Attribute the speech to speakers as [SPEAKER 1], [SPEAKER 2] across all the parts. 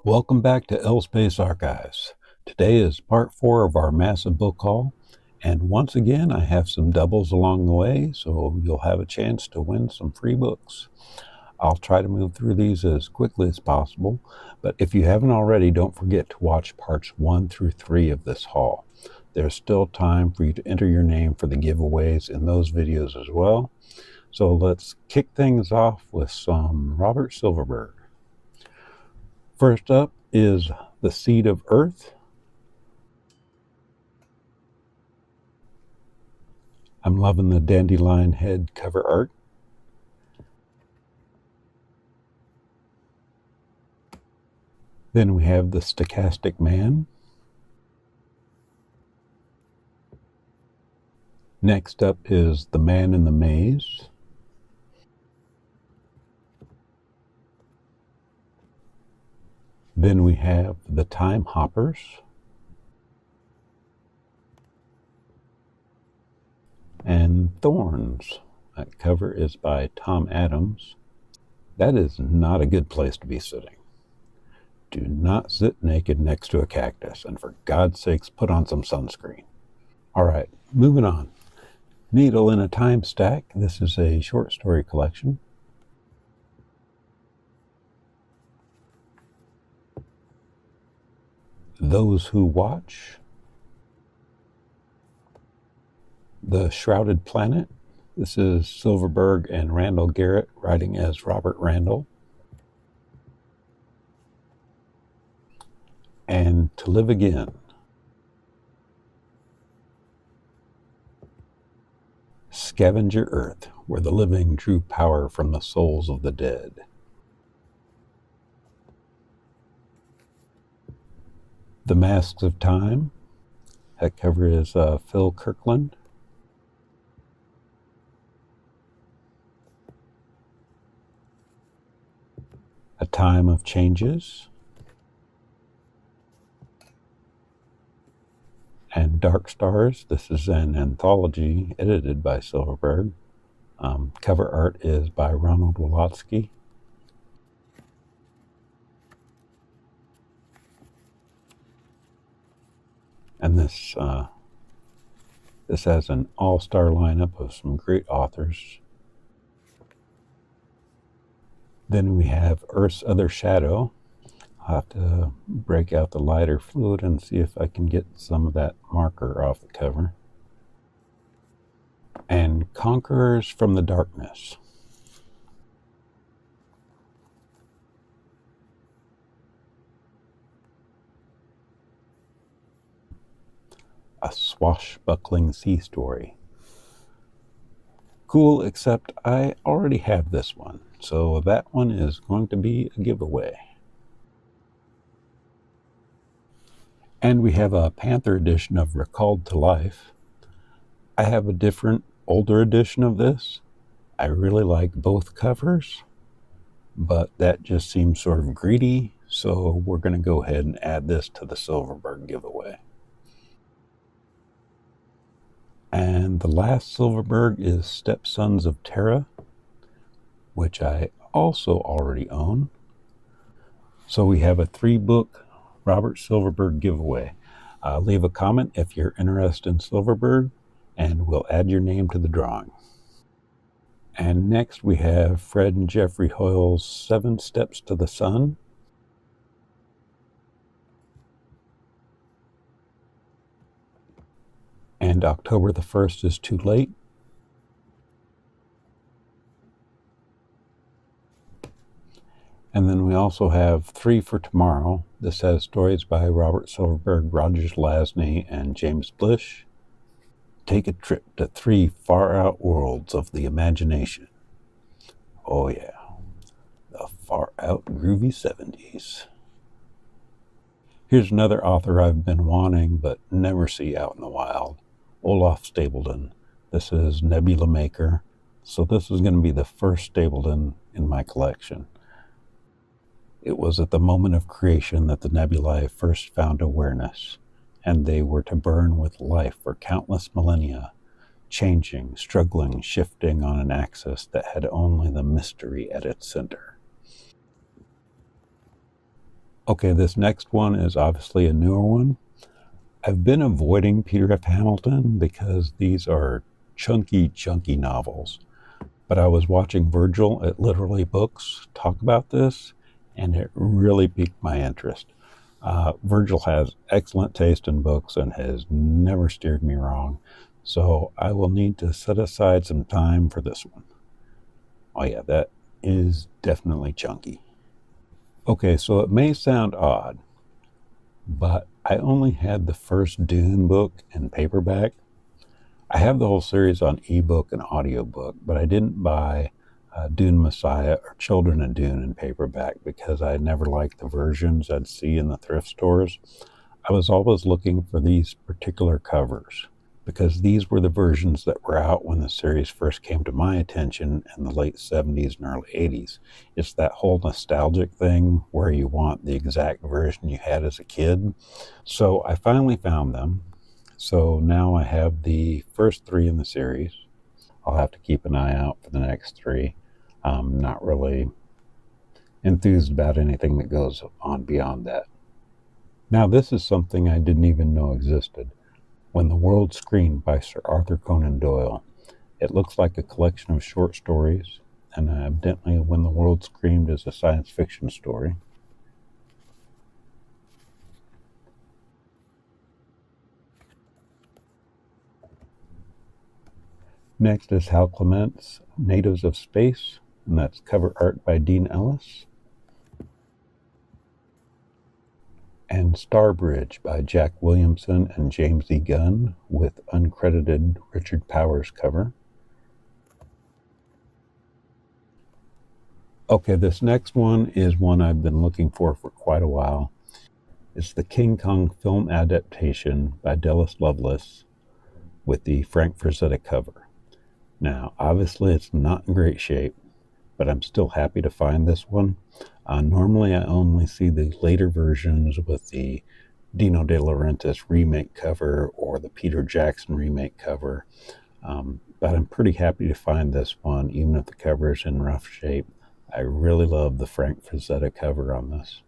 [SPEAKER 1] Welcome back to L-Space Archives. Today is part 4 of our massive book haul, and once again I have some doubles along the way, so you'll have a chance to win some free books. I'll try to move through these as quickly as possible, but if you haven't already, don't forget to watch parts 1 through 3 of this haul. There's still time for you to enter your name for the giveaways in those videos as well. So let's kick things off with some Robert Silverberg. First up is The Seed of Earth. I'm loving the dandelion head cover art. Then we have The Stochastic Man. Next up is The Man in the Maze. Then we have The Time Hoppers. And Thorns. That cover is by Tom Adams. That is not a good place to be sitting. Do not sit naked next to a cactus, and for God's sakes, put on some sunscreen. All right, moving on. Needle in a Time Stack. This is a short story collection. Those Who Watch. The Shrouded Planet. This is Silverberg and Randall Garrett writing as Robert Randall. And To Live Again. Scavenger Earth, where the living drew power from the souls of the dead. The Masks of Time. That cover is Phil Kirkland. A Time of Changes. And Dark Stars. This is an anthology edited by Silverberg. Cover art is by Ronald Wolotsky. And this has an all-star lineup of some great authors. Then we have Earth's Other Shadow. I'll have to break out the lighter fluid and see if I can get some of that marker off the cover. And Conquerors from the Darkness. A swashbuckling sea story. Cool, except I already have this one, so that one is going to be a giveaway. And we have a Panther edition of Recalled to Life. I have a different, older edition of this. I really like both covers, but that just seems sort of greedy, so we're going to go ahead and add this to the Silverberg giveaway. And the last Silverberg is Stepsons of Terra, which I also already own. So we have a 3-book Robert Silverberg giveaway. Leave a comment if you're interested in Silverberg, and we'll add your name to the drawing. And next we have Fred and Jeffrey Hoyle's 7 Steps to the Sun. And October the 1st is Too Late. And then we also have 3 for Tomorrow. This has stories by Robert Silverberg, Roger Zelazny, and James Blish. Take a trip to 3 far-out worlds of the imagination. Oh yeah, the far-out groovy 70s. Here's another author I've been wanting but never see out in the wild. Olaf Stapledon. This is Nebula Maker. So this is going to be the first Stapledon in my collection. It was at the moment of creation that the nebulae first found awareness, and they were to burn with life for countless millennia, changing, struggling, shifting on an axis that had only the mystery at its center. Okay, this next one is obviously a newer one. I've been avoiding Peter F. Hamilton because these are chunky novels. But I was watching Virgil at Literally Books talk about this, and it really piqued my interest. Virgil has excellent taste in books and has never steered me wrong, so I will need to set aside some time for this one. Oh, yeah, that is definitely chunky. Okay, so it may sound odd, but I only had the first Dune book in paperback. I have the whole series on ebook and audiobook, but I didn't buy Dune Messiah or Children of Dune in paperback because I never liked the versions I'd see in the thrift stores. I was always looking for these particular covers because these were the versions that were out when the series first came to my attention in the late 70s and early 80s. It's that whole nostalgic thing where you want the exact version you had as a kid. So I finally found them. So now I have the first three in the series. I'll have to keep an eye out for the next three. I'm not really enthused about anything that goes on beyond that. Now, this is something I didn't even know existed. When the World Screamed by Sir Arthur Conan Doyle. It looks like a collection of short stories, and evidently When the World Screamed is a science fiction story. Next is Hal Clement's Natives of Space, and that's cover art by Dean Ellis. And Starbridge by Jack Williamson and James E. Gunn with uncredited Richard Powers cover. Okay, this next one is one I've been looking for quite a while. It's the King Kong film adaptation by Dallas Lovelace with the Frank Frazetta cover. Now, obviously it's not in great shape, but I'm still happy to find this one. Normally I only see the later versions with the Dino De Laurentiis remake cover or the Peter Jackson remake cover, but I'm pretty happy to find this one, even if the cover is in rough shape. I really love the Frank Frazetta cover on this.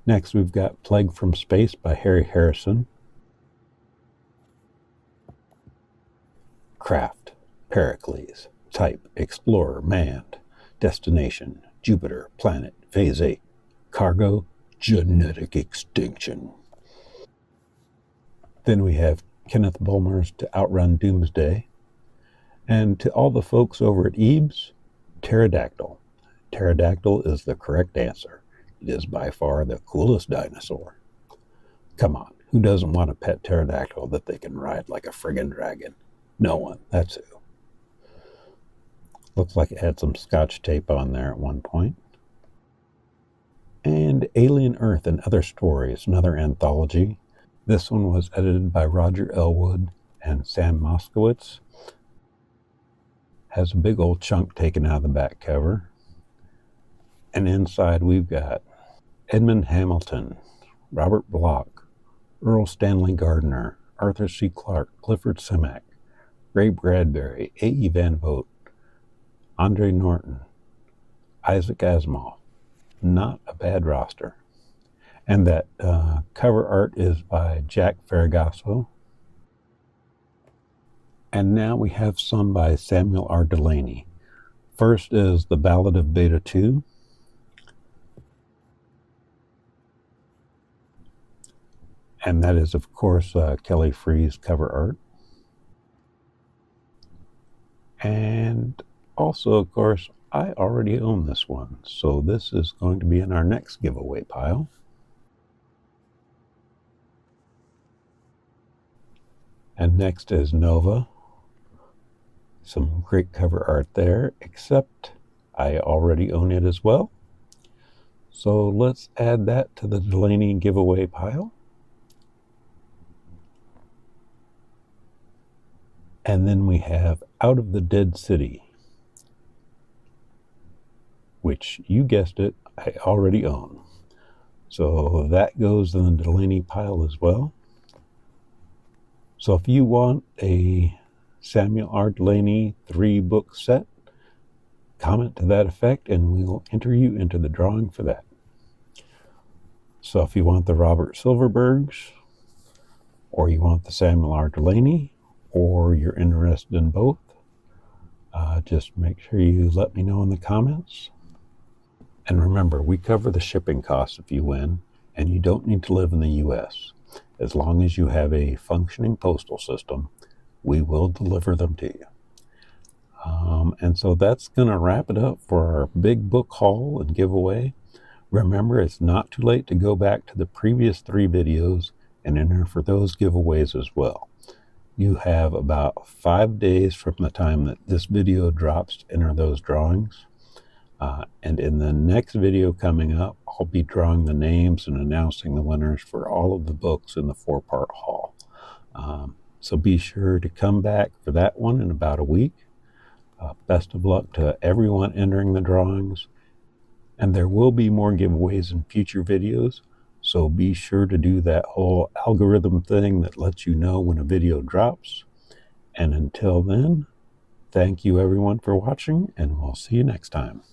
[SPEAKER 1] Next, we've got Plague from Space by Harry Harrison. Craft, Pericles, Type, Explorer, Manned, Destination, Jupiter, Planet, Phase 8, Cargo, Genetic Extinction. Then we have Kenneth Bulmer's To Outrun Doomsday. And to all the folks over at Ebes, Pterodactyl. Pterodactyl is the correct answer. It is by far the coolest dinosaur. Come on, who doesn't want a pet pterodactyl that they can ride like a friggin' dragon? No one, that's who. Looks like it had some scotch tape on there at one point. And Alien Earth and Other Stories, another anthology. This one was edited by Roger Elwood and Sam Moskowitz. Has a big old chunk taken out of the back cover. And inside we've got Edmund Hamilton, Robert Bloch, Earl Stanley Gardner, Arthur C. Clarke, Clifford Simak, Ray Bradbury, A.E. Van Vogt, Andre Norton, Isaac Asimov. Not a bad roster. And that cover art is by Jack Ferragasso. And now we have some by Samuel R. Delany. First is The Ballad of Beta 2. And that is, of course, Kelly Free's cover art. And also, of course, I already own this one, so this is going to be in our next giveaway pile. And next is Nova. Some great cover art there, except I already own it as well. So let's add that to the Delany giveaway pile. And then we have Out of the Dead City, which, you guessed it, I already own. So that goes in the Delany pile as well. So if you want a Samuel R. Delany 3-book set, comment to that effect, and we'll enter you into the drawing for that. So if you want the Robert Silverbergs, or you want the Samuel R. Delany, or you're interested in both, just make sure you let me know in the comments. And remember, we cover the shipping costs if you win, and you don't need to live in the U.S. As long as you have a functioning postal system, we will deliver them to you. And so that's going to wrap it up for our big book haul and giveaway. Remember, it's not too late to go back to the previous 3 videos and enter for those giveaways as well. You have about 5 days from the time that this video drops to enter those drawings. And in the next video coming up, I'll be drawing the names and announcing the winners for all of the books in the 4-part haul. So be sure to come back for that one in about a week. Best of luck to everyone entering the drawings. And there will be more giveaways in future videos, so be sure to do that whole algorithm thing that lets you know when a video drops. And until then, thank you everyone for watching, and we'll see you next time.